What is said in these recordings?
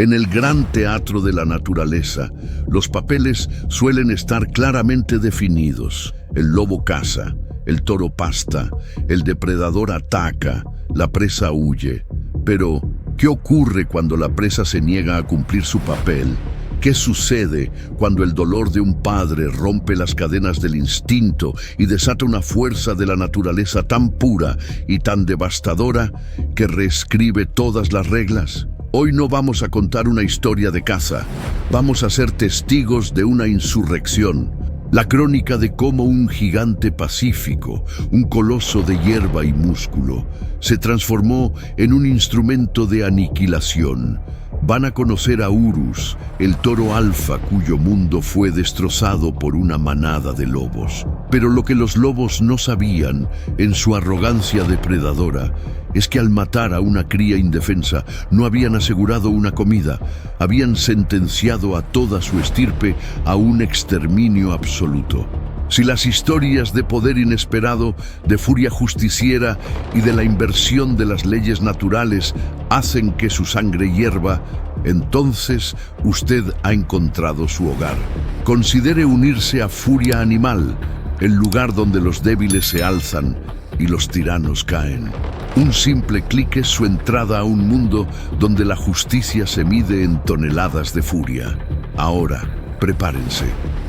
En el gran teatro de la naturaleza, los papeles suelen estar claramente definidos. El lobo caza, el toro pasta, el depredador ataca, la presa huye. Pero, ¿qué ocurre cuando la presa se niega a cumplir su papel? ¿Qué sucede cuando el dolor de un padre rompe las cadenas del instinto y desata una fuerza de la naturaleza tan pura y tan devastadora que reescribe todas las reglas? Hoy no vamos a contar una historia de caza, vamos a ser testigos de una insurrección. La crónica de cómo un gigante pacífico, un coloso de hierba y músculo, se transformó en un instrumento de aniquilación. Van a conocer a Urus, el toro alfa cuyo mundo fue destrozado por una manada de lobos. Pero lo que los lobos no sabían, en su arrogancia depredadora, es que al matar a una cría indefensa no habían asegurado una comida, habían sentenciado a toda su estirpe a un exterminio absoluto. Si las historias de poder inesperado, de furia justiciera y de la inversión de las leyes naturales hacen que su sangre hierva, entonces usted ha encontrado su hogar. Considere unirse a Furia Animal, el lugar donde los débiles se alzan y los tiranos caen. Un simple clic es su entrada a un mundo donde la justicia se mide en toneladas de furia. Ahora, prepárense,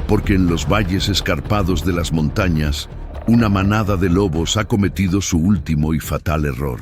porque en los valles escarpados de las montañas, una manada de lobos ha cometido su último y fatal error.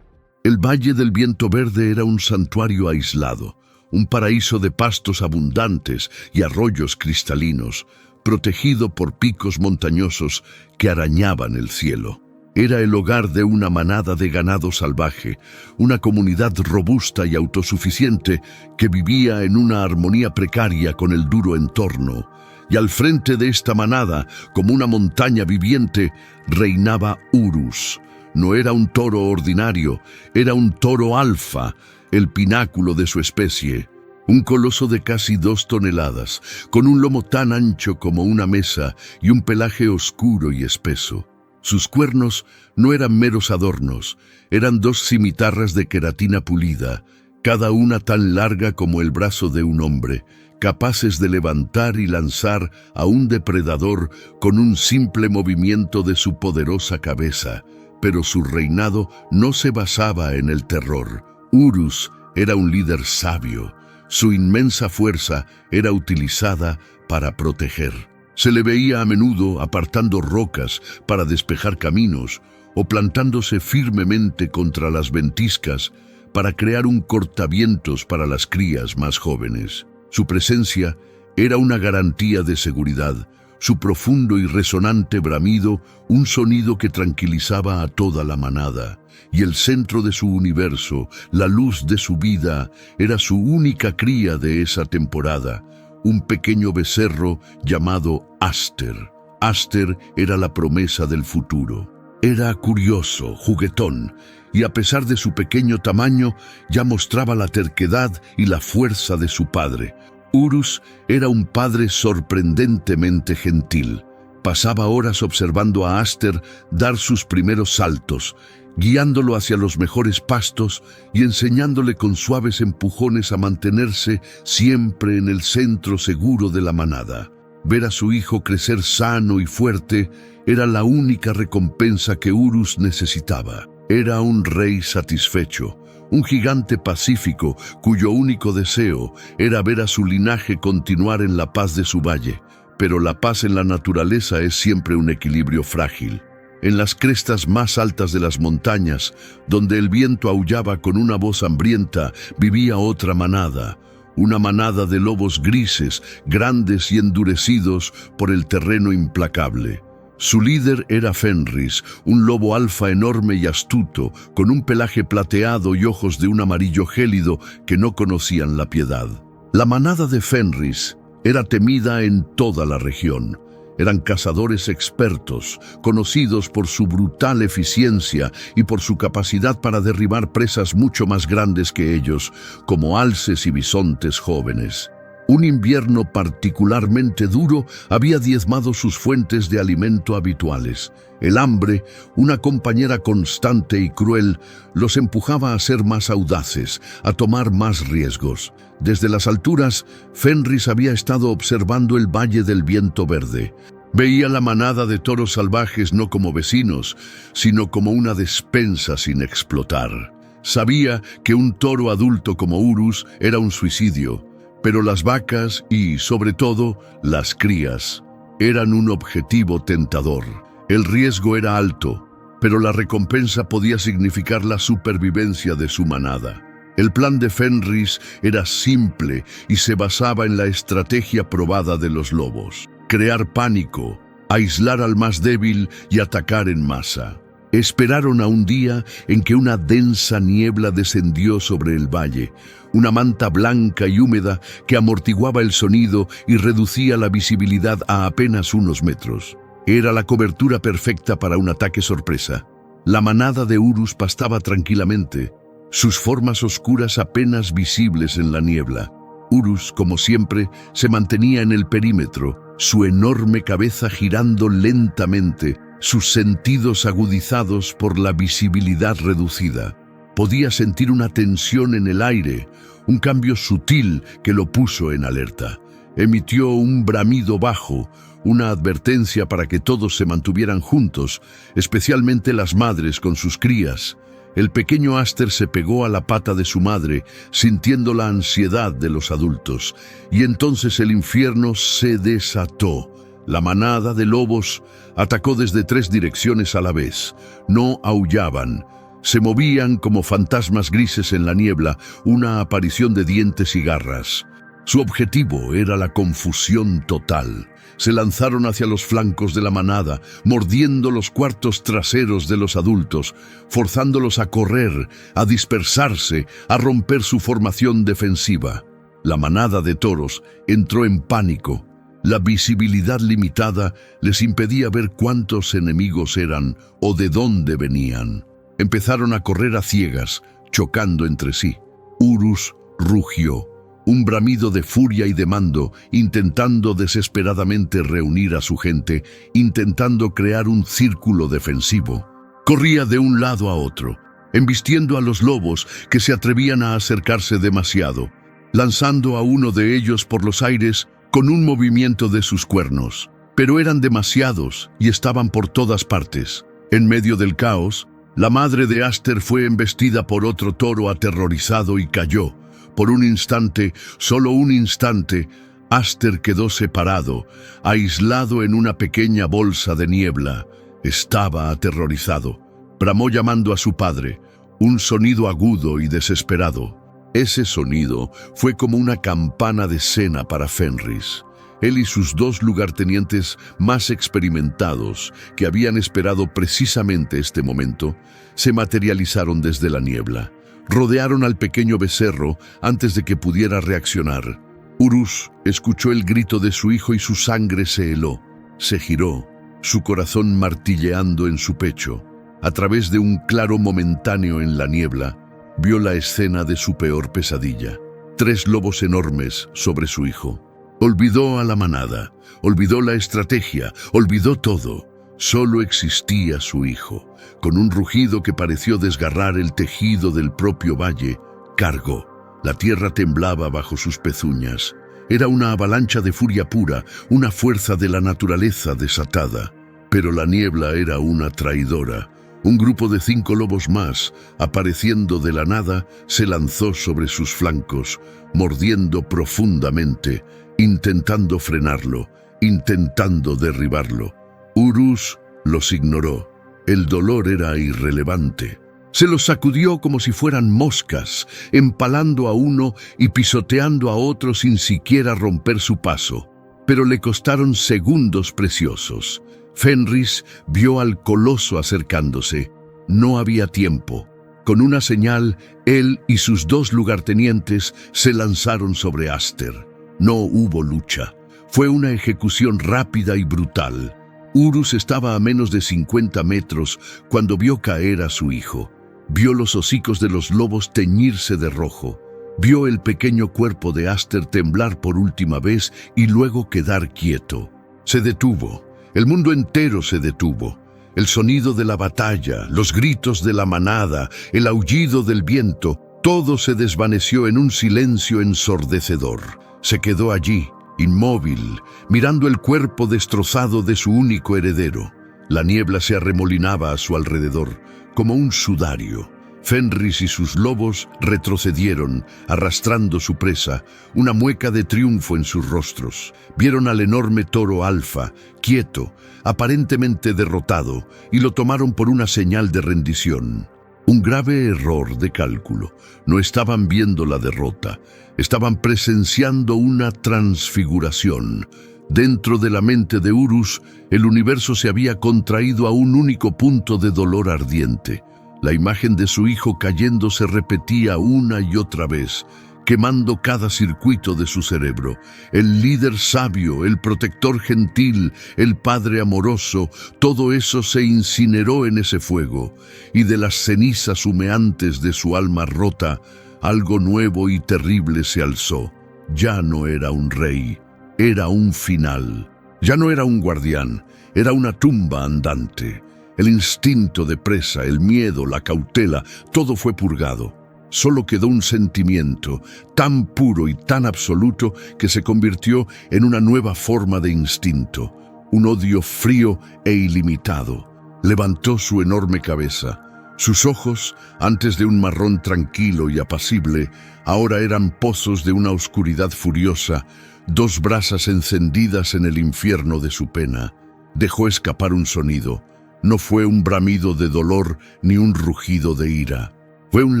El Valle del Viento Verde era un santuario aislado, un paraíso de pastos abundantes y arroyos cristalinos, protegido por picos montañosos que arañaban el cielo. Era el hogar de una manada de ganado salvaje, una comunidad robusta y autosuficiente que vivía en una armonía precaria con el duro entorno. Y al frente de esta manada, como una montaña viviente, reinaba Urus. No era un toro ordinario, era un toro alfa, el pináculo de su especie. Un coloso de casi 2 toneladas, con un lomo tan ancho como una mesa y un pelaje oscuro y espeso. Sus cuernos no eran meros adornos, eran 2 cimitarras de queratina pulida, cada una tan larga como el brazo de un hombre, capaces de levantar y lanzar a un depredador con un simple movimiento de su poderosa cabeza. Pero su reinado no se basaba en el terror. Urus era un líder sabio. Su inmensa fuerza era utilizada para proteger. Se le veía a menudo apartando rocas para despejar caminos o plantándose firmemente contra las ventiscas para crear un cortavientos para las crías más jóvenes. Su presencia era una garantía de seguridad, su profundo y resonante bramido, un sonido que tranquilizaba a toda la manada. Y el centro de su universo, la luz de su vida, era su única cría de esa temporada, un pequeño becerro llamado Aster. Aster era la promesa del futuro. Era curioso, juguetón, y a pesar de su pequeño tamaño, ya mostraba la terquedad y la fuerza de su padre. Urus era un padre sorprendentemente gentil. Pasaba horas observando a Aster dar sus primeros saltos, guiándolo hacia los mejores pastos y enseñándole con suaves empujones a mantenerse siempre en el centro seguro de la manada. Ver a su hijo crecer sano y fuerte era la única recompensa que Urus necesitaba. Era un rey satisfecho, un gigante pacífico cuyo único deseo era ver a su linaje continuar en la paz de su valle. Pero la paz en la naturaleza es siempre un equilibrio frágil. En las crestas más altas de las montañas, donde el viento aullaba con una voz hambrienta, vivía otra manada, una manada de lobos grises, grandes y endurecidos por el terreno implacable. Su líder era Fenris, un lobo alfa enorme y astuto, con un pelaje plateado y ojos de un amarillo gélido que no conocían la piedad. La manada de Fenris era temida en toda la región. Eran cazadores expertos, conocidos por su brutal eficiencia y por su capacidad para derribar presas mucho más grandes que ellos, como alces y bisontes jóvenes. Un invierno particularmente duro había diezmado sus fuentes de alimento habituales. El hambre, una compañera constante y cruel, los empujaba a ser más audaces, a tomar más riesgos. Desde las alturas, Fenris había estado observando el Valle del Viento Verde. Veía la manada de toros salvajes no como vecinos, sino como una despensa sin explotar. Sabía que un toro adulto como Urus era un suicidio, pero las vacas y, sobre todo, las crías eran un objetivo tentador. El riesgo era alto, pero la recompensa podía significar la supervivencia de su manada. El plan de Fenris era simple y se basaba en la estrategia probada de los lobos: crear pánico, aislar al más débil y atacar en masa. Esperaron a un día en que una densa niebla descendió sobre el valle, una manta blanca y húmeda que amortiguaba el sonido y reducía la visibilidad a apenas unos metros. Era la cobertura perfecta para un ataque sorpresa. La manada de Urus pastaba tranquilamente, sus formas oscuras apenas visibles en la niebla. Urus, como siempre, se mantenía en el perímetro, su enorme cabeza girando lentamente, sus sentidos agudizados por la visibilidad reducida. Podía sentir una tensión en el aire, un cambio sutil que lo puso en alerta. Emitió un bramido bajo, una advertencia para que todos se mantuvieran juntos, especialmente las madres con sus crías. El pequeño Aster se pegó a la pata de su madre, sintiendo la ansiedad de los adultos, y entonces el infierno se desató. La manada de lobos atacó desde 3 direcciones a la vez. No aullaban. Se movían como fantasmas grises en la niebla, una aparición de dientes y garras. Su objetivo era la confusión total. Se lanzaron hacia los flancos de la manada, mordiendo los cuartos traseros de los adultos, forzándolos a correr, a dispersarse, a romper su formación defensiva. La manada de toros entró en pánico. La visibilidad limitada les impedía ver cuántos enemigos eran o de dónde venían. Empezaron a correr a ciegas, chocando entre sí. Urus rugió, un bramido de furia y de mando, intentando desesperadamente reunir a su gente, intentando crear un círculo defensivo. Corría de un lado a otro, embistiendo a los lobos que se atrevían a acercarse demasiado, lanzando a uno de ellos por los aires con un movimiento de sus cuernos. Pero eran demasiados y estaban por todas partes. En medio del caos, la madre de Aster fue embestida por otro toro aterrorizado y cayó. Por un instante, solo un instante, Aster quedó separado, aislado en una pequeña bolsa de niebla. Estaba aterrorizado. Bramó llamando a su padre, un sonido agudo y desesperado. Ese sonido fue como una campana de cena para Fenris. Él y sus 2 lugartenientes más experimentados, que habían esperado precisamente este momento, se materializaron desde la niebla. Rodearon al pequeño becerro antes de que pudiera reaccionar. Urus escuchó el grito de su hijo y su sangre se heló. Se giró, su corazón martilleando en su pecho. A través de un claro momentáneo en la niebla, vio la escena de su peor pesadilla. 3 lobos enormes sobre su hijo. Olvidó a la manada, olvidó la estrategia, olvidó todo. Solo existía su hijo. Con un rugido que pareció desgarrar el tejido del propio valle, cargó. La tierra temblaba bajo sus pezuñas. Era una avalancha de furia pura, una fuerza de la naturaleza desatada. Pero la niebla era una traidora. Un grupo de 5 lobos más, apareciendo de la nada, se lanzó sobre sus flancos, mordiendo profundamente, intentando frenarlo, intentando derribarlo. Urus los ignoró. El dolor era irrelevante. Se los sacudió como si fueran moscas, empalando a uno y pisoteando a otro sin siquiera romper su paso. Pero le costaron segundos preciosos. Fenris vio al coloso acercándose. No había tiempo. Con una señal, él y sus 2 lugartenientes se lanzaron sobre Aster. No hubo lucha. Fue una ejecución rápida y brutal. Urus estaba a menos de 50 metros cuando vio caer a su hijo. Vio los hocicos de los lobos teñirse de rojo. Vio el pequeño cuerpo de Aster temblar por última vez y luego quedar quieto. Se detuvo. El mundo entero se detuvo. El sonido de la batalla, los gritos de la manada, el aullido del viento, todo se desvaneció en un silencio ensordecedor. Se quedó allí, inmóvil, mirando el cuerpo destrozado de su único heredero. La niebla se arremolinaba a su alrededor, como un sudario. Fenris y sus lobos retrocedieron, arrastrando su presa, una mueca de triunfo en sus rostros. Vieron al enorme toro alfa, quieto, aparentemente derrotado, y lo tomaron por una señal de rendición. Un grave error de cálculo. No estaban viendo la derrota, estaban presenciando una transfiguración. Dentro de la mente de Urus, el universo se había contraído a un único punto de dolor ardiente. La imagen de su hijo cayendo se repetía una y otra vez, quemando cada circuito de su cerebro. El líder sabio, el protector gentil, el padre amoroso, todo eso se incineró en ese fuego, y de las cenizas humeantes de su alma rota, algo nuevo y terrible se alzó. Ya no era un rey, era un final. Ya no era un guardián, era una tumba andante. El instinto de presa, el miedo, la cautela, todo fue purgado. Solo quedó un sentimiento tan puro y tan absoluto que se convirtió en una nueva forma de instinto, un odio frío e ilimitado. Levantó su enorme cabeza. Sus ojos, antes de un marrón tranquilo y apacible, ahora eran pozos de una oscuridad furiosa, dos brasas encendidas en el infierno de su pena. Dejó escapar un sonido. No fue un bramido de dolor ni un rugido de ira. Fue un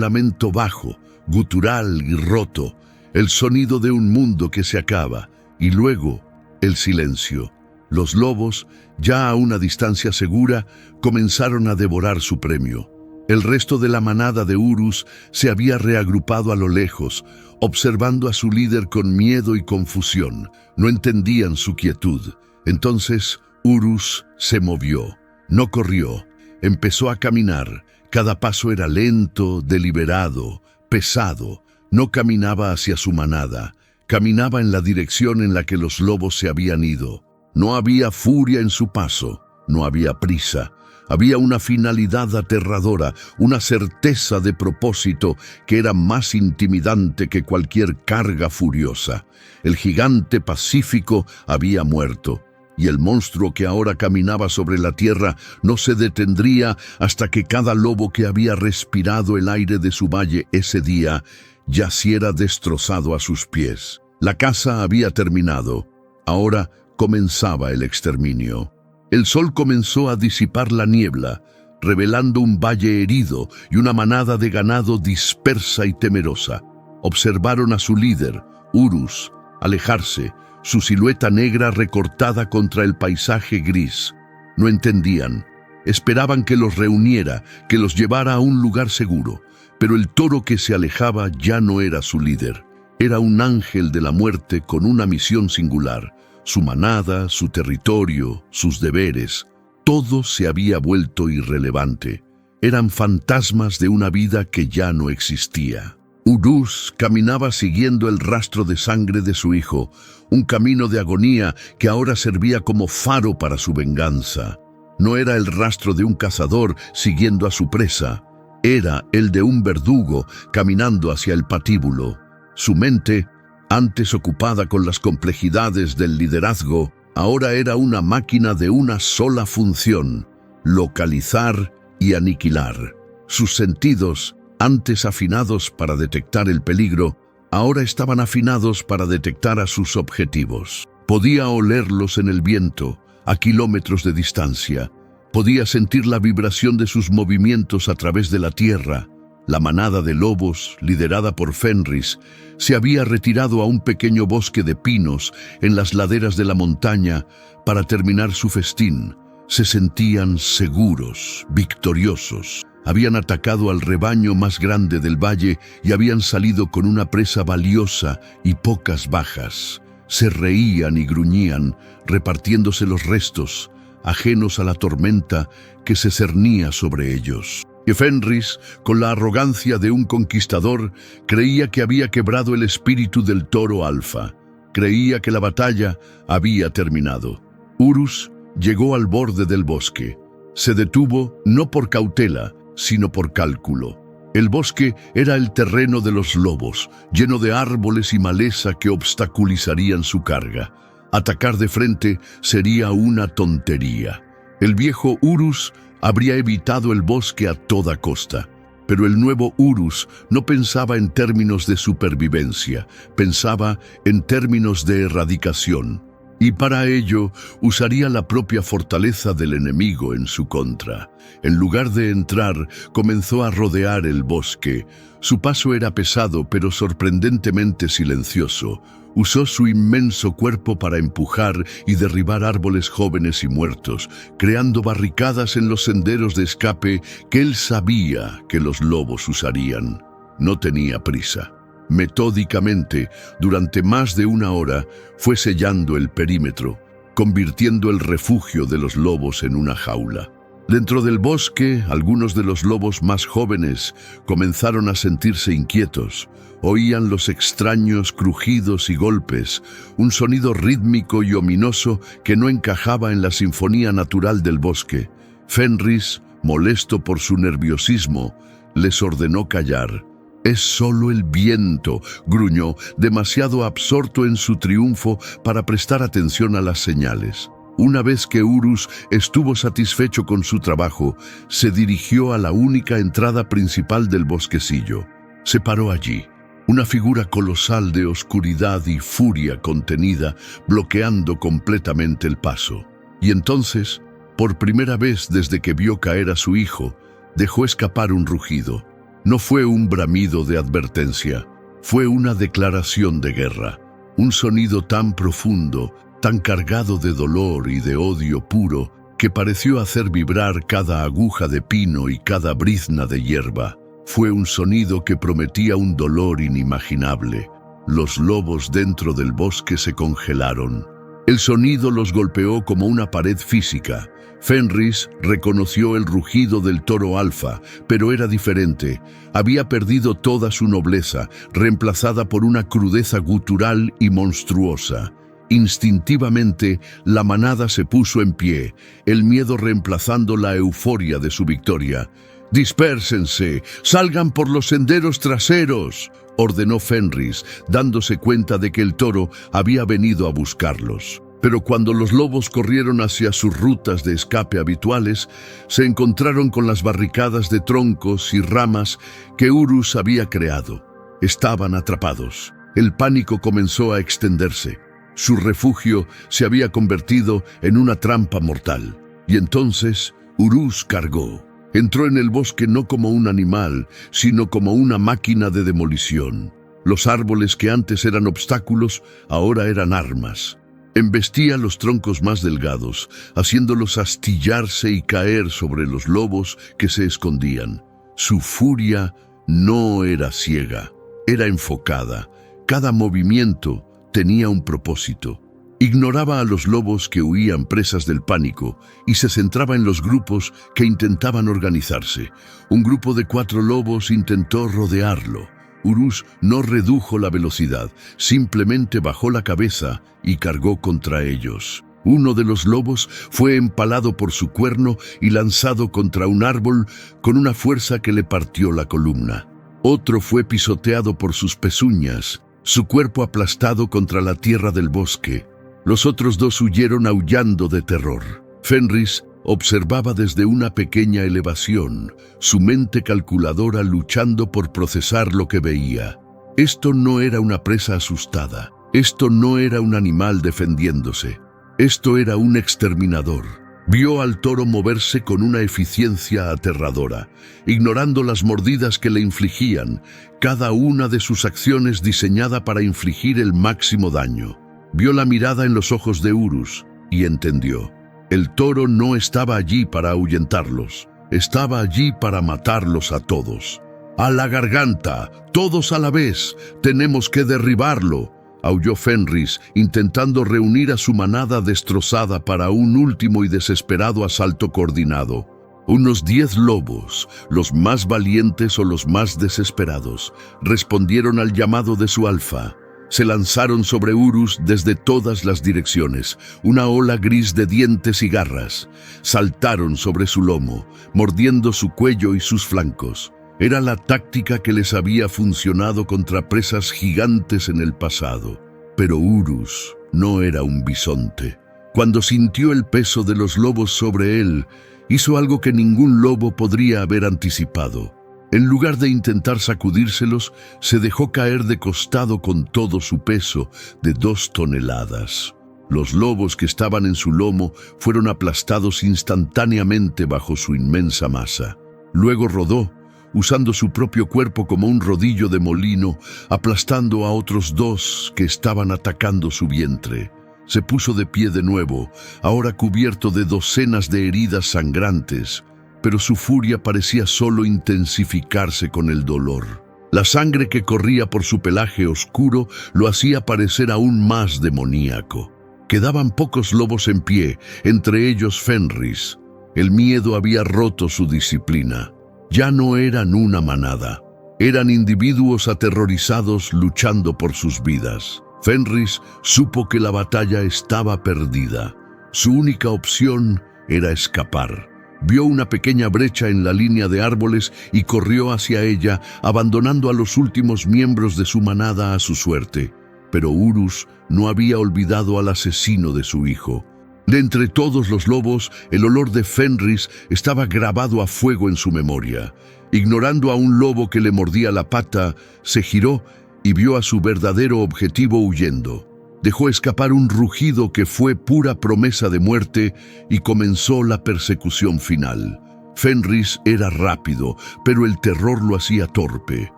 lamento bajo, gutural y roto, el sonido de un mundo que se acaba, y luego el silencio. Los lobos, ya a una distancia segura, comenzaron a devorar su premio. El resto de la manada de Urus se había reagrupado a lo lejos, observando a su líder con miedo y confusión. No entendían su quietud. Entonces Urus se movió. No corrió, empezó a caminar. Cada paso era lento, deliberado, pesado. No caminaba hacia su manada, caminaba en la dirección en la que los lobos se habían ido. No había furia en su paso, no había prisa. Había una finalidad aterradora, una certeza de propósito que era más intimidante que cualquier carga furiosa. El gigante pacífico había muerto. Y el monstruo que ahora caminaba sobre la tierra no se detendría hasta que cada lobo que había respirado el aire de su valle ese día yaciera destrozado a sus pies. La caza había terminado. Ahora comenzaba el exterminio. El sol comenzó a disipar la niebla, revelando un valle herido y una manada de ganado dispersa y temerosa. Observaron a su líder, Urus, alejarse, su silueta negra recortada contra el paisaje gris. No entendían. Esperaban que los reuniera, que los llevara a un lugar seguro. Pero el toro que se alejaba ya no era su líder. Era un ángel de la muerte con una misión singular. Su manada, su territorio, sus deberes. Todo se había vuelto irrelevante. Eran fantasmas de una vida que ya no existía. Urus caminaba siguiendo el rastro de sangre de su hijo, un camino de agonía que ahora servía como faro para su venganza. No era el rastro de un cazador siguiendo a su presa, era el de un verdugo caminando hacia el patíbulo. Su mente, antes ocupada con las complejidades del liderazgo, ahora era una máquina de una sola función: localizar y aniquilar. Sus sentidos, antes afinados para detectar el peligro, ahora estaban afinados para detectar a sus objetivos. Podía olerlos en el viento, a kilómetros de distancia. Podía sentir la vibración de sus movimientos a través de la tierra. La manada de lobos, liderada por Fenris, se había retirado a un pequeño bosque de pinos en las laderas de la montaña para terminar su festín. Se sentían seguros, victoriosos. Habían atacado al rebaño más grande del valle y habían salido con una presa valiosa y pocas bajas. Se reían y gruñían, repartiéndose los restos, ajenos a la tormenta que se cernía sobre ellos. Y Fenris, con la arrogancia de un conquistador, creía que había quebrado el espíritu del toro alfa. Creía que la batalla había terminado. Urus llegó al borde del bosque. Se detuvo no por cautela, sino por cálculo. El bosque era el terreno de los lobos, lleno de árboles y maleza que obstaculizarían su carga. Atacar de frente sería una tontería. El viejo Urus habría evitado el bosque a toda costa. Pero el nuevo Urus no pensaba en términos de supervivencia, pensaba en términos de erradicación. Y para ello usaría la propia fortaleza del enemigo en su contra. En lugar de entrar, comenzó a rodear el bosque. Su paso era pesado, pero sorprendentemente silencioso. Usó su inmenso cuerpo para empujar y derribar árboles jóvenes y muertos, creando barricadas en los senderos de escape que él sabía que los lobos usarían. No tenía prisa. Metódicamente, durante más de una hora, fue sellando el perímetro, convirtiendo el refugio de los lobos en una jaula. Dentro del bosque, algunos de los lobos más jóvenes comenzaron a sentirse inquietos. Oían los extraños crujidos y golpes, un sonido rítmico y ominoso que no encajaba en la sinfonía natural del bosque. Fenris, molesto por su nerviosismo, les ordenó callar. «Es solo el viento», gruñó, demasiado absorto en su triunfo para prestar atención a las señales. Una vez que Urus estuvo satisfecho con su trabajo, se dirigió a la única entrada principal del bosquecillo. Se paró allí, una figura colosal de oscuridad y furia contenida, bloqueando completamente el paso. Y entonces, por primera vez desde que vio caer a su hijo, dejó escapar un rugido. No fue un bramido de advertencia, fue una declaración de guerra. Un sonido tan profundo, tan cargado de dolor y de odio puro, que pareció hacer vibrar cada aguja de pino y cada brizna de hierba. Fue un sonido que prometía un dolor inimaginable. Los lobos dentro del bosque se congelaron. El sonido los golpeó como una pared física. Fenris reconoció el rugido del toro alfa, pero era diferente. Había perdido toda su nobleza, reemplazada por una crudeza gutural y monstruosa. Instintivamente, la manada se puso en pie, el miedo reemplazando la euforia de su victoria. «Dispérsense, salgan por los senderos traseros», ordenó Fenris, dándose cuenta de que el toro había venido a buscarlos. Pero cuando los lobos corrieron hacia sus rutas de escape habituales, se encontraron con las barricadas de troncos y ramas que Urus había creado. Estaban atrapados. El pánico comenzó a extenderse. Su refugio se había convertido en una trampa mortal. Y entonces Urus cargó. Entró en el bosque no como un animal, sino como una máquina de demolición. Los árboles que antes eran obstáculos, ahora eran armas. Embestía los troncos más delgados, haciéndolos astillarse y caer sobre los lobos que se escondían. Su furia no era ciega, era enfocada. Cada movimiento tenía un propósito. Ignoraba a los lobos que huían presas del pánico y se centraba en los grupos que intentaban organizarse. Un grupo de 4 lobos intentó rodearlo. Urus no redujo la velocidad, simplemente bajó la cabeza y cargó contra ellos. Uno de los lobos fue empalado por su cuerno y lanzado contra un árbol con una fuerza que le partió la columna. Otro fue pisoteado por sus pezuñas, su cuerpo aplastado contra la tierra del bosque. Los otros 2 huyeron aullando de terror. Fenris observaba desde una pequeña elevación, su mente calculadora luchando por procesar lo que veía. Esto no era una presa asustada. Esto no era un animal defendiéndose. Esto era un exterminador. Vio al toro moverse con una eficiencia aterradora, ignorando las mordidas que le infligían, cada una de sus acciones diseñada para infligir el máximo daño. Vio la mirada en los ojos de Urus y entendió. El toro no estaba allí para ahuyentarlos, estaba allí para matarlos a todos. «A la garganta, todos a la vez, tenemos que derribarlo», aulló Fenris, intentando reunir a su manada destrozada para un último y desesperado asalto coordinado. Unos 10 lobos, los más valientes o los más desesperados, respondieron al llamado de su alfa. Se lanzaron sobre Urus desde todas las direcciones, una ola gris de dientes y garras. Saltaron sobre su lomo, mordiendo su cuello y sus flancos. Era la táctica que les había funcionado contra presas gigantes en el pasado. Pero Urus no era un bisonte. Cuando sintió el peso de los lobos sobre él, hizo algo que ningún lobo podría haber anticipado. En lugar de intentar sacudírselos, se dejó caer de costado con todo su peso de 2 toneladas. Los lobos que estaban en su lomo fueron aplastados instantáneamente bajo su inmensa masa. Luego rodó, usando su propio cuerpo como un rodillo de molino, aplastando a otros 2 que estaban atacando su vientre. Se puso de pie de nuevo, ahora cubierto de docenas de heridas sangrantes, pero su furia parecía solo intensificarse con el dolor. La sangre que corría por su pelaje oscuro lo hacía parecer aún más demoníaco. Quedaban pocos lobos en pie, entre ellos Fenris. El miedo había roto su disciplina. Ya no eran una manada. Eran individuos aterrorizados luchando por sus vidas. Fenris supo que la batalla estaba perdida. Su única opción era escapar. Vio una pequeña brecha en la línea de árboles y corrió hacia ella, abandonando a los últimos miembros de su manada a su suerte. Pero Urus no había olvidado al asesino de su hijo. De entre todos los lobos, el olor de Fenris estaba grabado a fuego en su memoria. Ignorando a un lobo que le mordía la pata, se giró y vio a su verdadero objetivo huyendo. Dejó escapar un rugido que fue pura promesa de muerte y comenzó la persecución final. Fenris era rápido, pero el terror lo hacía torpe.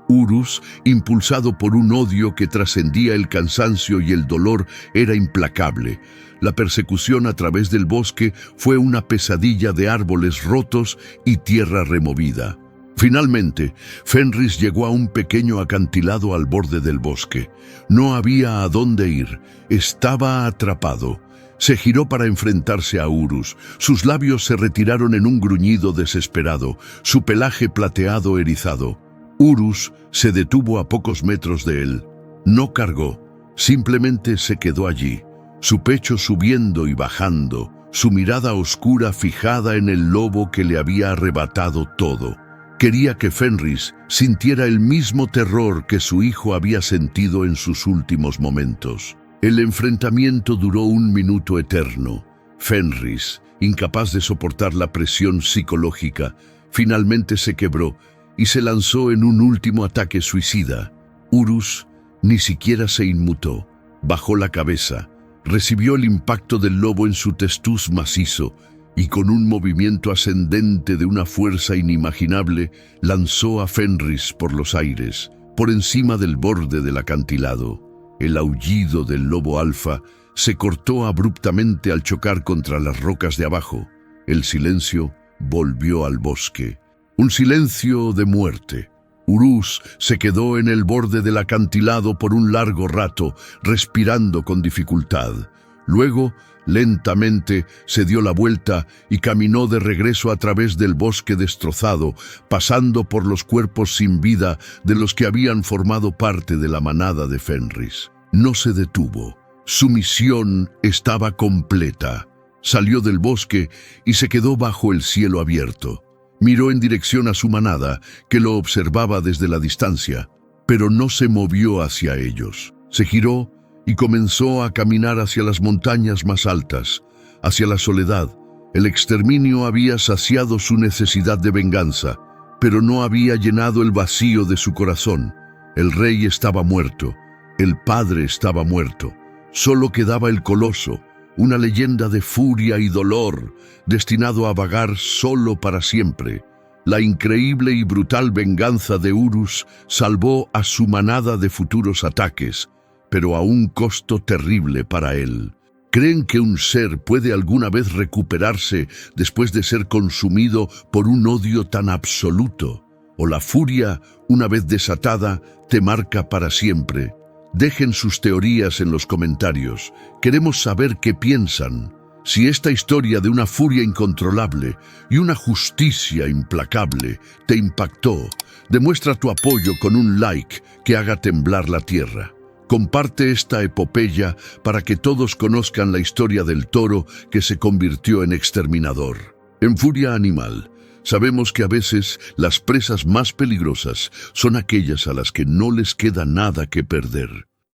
Urus, impulsado por un odio que trascendía el cansancio y el dolor, era implacable. La persecución a través del bosque fue una pesadilla de árboles rotos y tierra removida. Finalmente, Fenris llegó a un pequeño acantilado al borde del bosque. No había a dónde ir. Estaba atrapado. Se giró para enfrentarse a Urus. Sus labios se retiraron en un gruñido desesperado, su pelaje plateado erizado. Urus se detuvo a pocos metros de él. No cargó, simplemente se quedó allí, su pecho subiendo y bajando, su mirada oscura fijada en el lobo que le había arrebatado todo. Quería que Fenris sintiera el mismo terror que su hijo había sentido en sus últimos momentos. El enfrentamiento duró 1 minuto eterno. Fenris, incapaz de soportar la presión psicológica, finalmente se quebró y se lanzó en un último ataque suicida. Urus ni siquiera se inmutó. Bajó la cabeza, recibió el impacto del lobo en su testuz macizo y con un movimiento ascendente de una fuerza inimaginable lanzó a Fenris por los aires, por encima del borde del acantilado. El aullido del lobo alfa se cortó abruptamente al chocar contra las rocas de abajo. El silencio volvió al bosque. Un silencio de muerte. Urus se quedó en el borde del acantilado por un largo rato, respirando con dificultad. Luego, lentamente, se dio la vuelta y caminó de regreso a través del bosque destrozado, pasando por los cuerpos sin vida de los que habían formado parte de la manada de Fenris. No se detuvo. Su misión estaba completa. Salió del bosque y se quedó bajo el cielo abierto. Miró en dirección a su manada, que lo observaba desde la distancia, pero no se movió hacia ellos. Se giró y comenzó a caminar hacia las montañas más altas, hacia la soledad. El exterminio había saciado su necesidad de venganza, pero no había llenado el vacío de su corazón. El rey estaba muerto, el padre estaba muerto. Solo quedaba el coloso, una leyenda de furia y dolor, destinado a vagar solo para siempre. La increíble y brutal venganza de Urus salvó a su manada de futuros ataques, pero a un costo terrible para él. ¿Creen que un ser puede alguna vez recuperarse después de ser consumido por un odio tan absoluto? ¿O la furia, una vez desatada, te marca para siempre? Dejen sus teorías en los comentarios. Queremos saber qué piensan. Si esta historia de una furia incontrolable y una justicia implacable te impactó, demuestra tu apoyo con un like que haga temblar la tierra. Comparte esta epopeya para que todos conozcan la historia del toro que se convirtió en exterminador. En Furia Animal, sabemos que a veces las presas más peligrosas son aquellas a las que no les queda nada que perder.